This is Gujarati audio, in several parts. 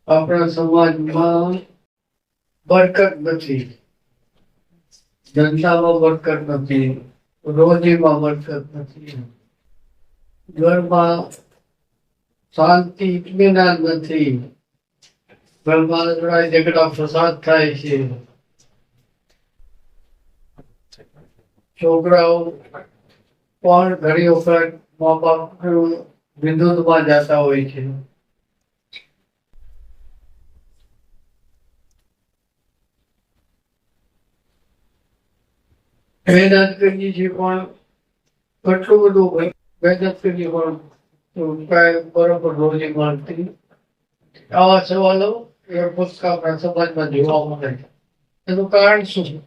આપણા સમાજમાં બરકત નથી, ધંધામાં બરકત નથી, રોજીમાં બરકત નથી, ઘરમાં શાંતિ ઇત્મીનાન નથી, ઘરમાં લડાઈ ઝઘડા ફસાદ થાય છે, છોકરાઓ પણ ઘણી વખત મા બાપ વિરોધમાં જતા હોય છે. મહેનત કરીએ છીએ પણ કેટલું બધું મહેનત કરીએ પણ કઈ બરોબર રોજી મળતી. આવા સવાલો એ આપણા સમાજમાં જોવા મળે છે. એનું કારણ શું છે?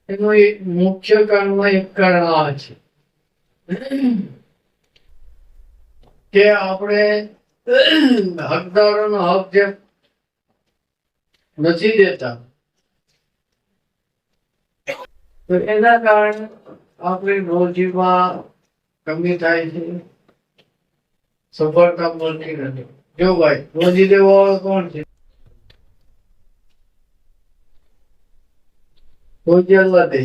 એનું એક મુખ્ય કારણમાં એક કારણ આ છે કે આપણે હકદારોનો હક જે નથી દેતા, તો એના કારણે આપણી રોજીમાં કમી થાય છે, સફળતા મળતી નથી. જો ભાઈ રોજી દેવા વાળો કોણ છે? રોજી અલ્લાહ દે.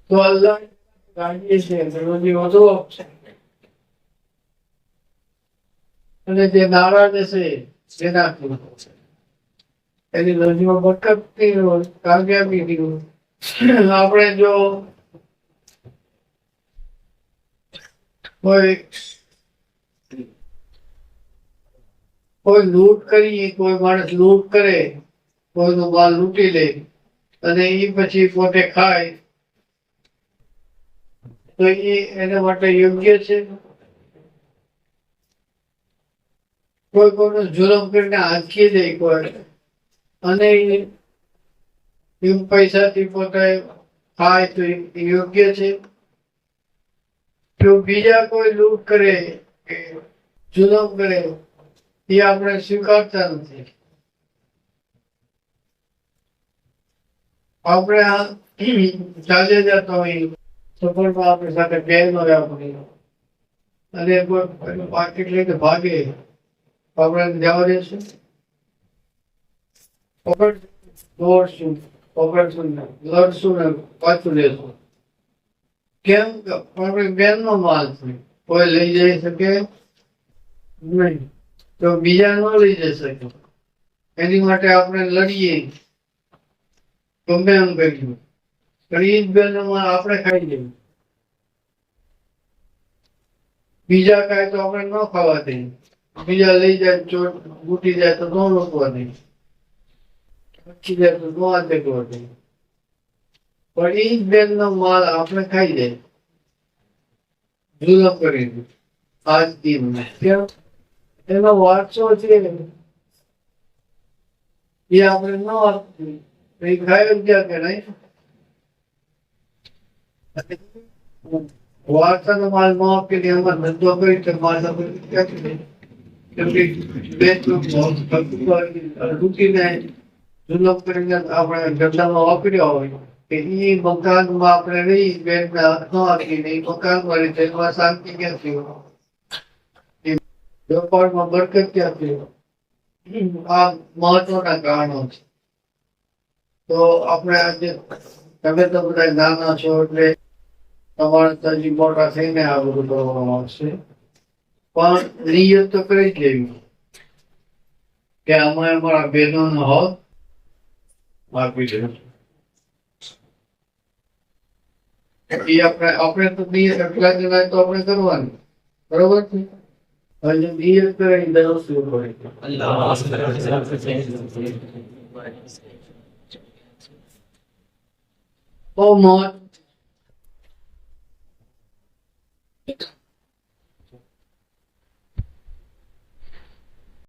તો અલ્લાહ ગાડીએ છે રોજી વધુ આપશે, અને જે નારાજ હશે તેના એની રોજીમાં બરકત નહીં હોય, કામયાબી નહીં હોય. આપણે જો કોઈ લૂંટ કરીએ, કોઈ માણસ લૂંટ કરે, કોઈનો માલ લૂંટી લે અને એ પછી પોતે ખાય, તો એ એના માટે યોગ્ય છે? કોઈ કોઈનો જુલમ કરીને આંકી દે કોઈ, અને એ પૈસાથી પોતે ખાય, તો એ યોગ્ય છે? જો બીજા કોઈ લૂંટ કરે, જુલમ કરે, એ આપણે સ્વીકારતા નથી. આપણે આ ચાલે જતા હોય સફળમાં આપણી સાથે ગેરનો રાખવી અને કોઈ પાકીટ લઈને ભાગે, આપણે જવા દેશું? દોડશું, પકડશું, લડશું ને પાછું લેશું. કેમ? આપણે બેનનો માલ છે, કોઈ લઈ જઈ શકે નહીં, તો બીજા ન લઈ જઈ શકે. એની માટે આપણે લડીએ, ગમે એમ કર્યું, પણ એ જ બેનનો માલ આપણે ખાઈ લઈએ. બીજા ખાય તો આપણે ન ખાવા દઈએ, બીજા લઈ જાય ચોટ બૂટી જાય તો ન રોકવા દઈએ, પછી જાય તો ન આદરવા દઈએ. પણ એ જ બેનનો માલ આપણે ખાઈ જાય, જુલમ કરી દે. આજ દિનમાં કેમ? એનો વારસો છે એ આપણે ન આપવું, એ ખાય જ ગયા કે નહીં? વારસાનો માલ ન આપી દે, એમાં ધંધો કરી તો માલ લૂંટીને જુલમ કરીને આપણે ધંધામાં વાપર્યા હોય, કે એ મકાનમાં આપણે રહી બેનને હાથ ન આપીને એ મકાનમાં રહી, તેમાં શાંતિ ક્યાંથી હોય? વેપારમાં બરકત ક્યાંથી હોય? આ મહત્વના કારણો છે. તો આપણે આજે તમે તો બધા નાના છો એટલે તમારે હજી મોટા થઈને આ બધું કરવામાં આવશે, પણ નિયત તો કરી જ લેવી કે અમે અમારા બહેનોનો હક આપી દે. એ આપણે તો નિયત એટલા જણા તો આપણે કરવાની, બરોબર છે? હજી નિયત કરીને દરરોજ બહુ મહત્વ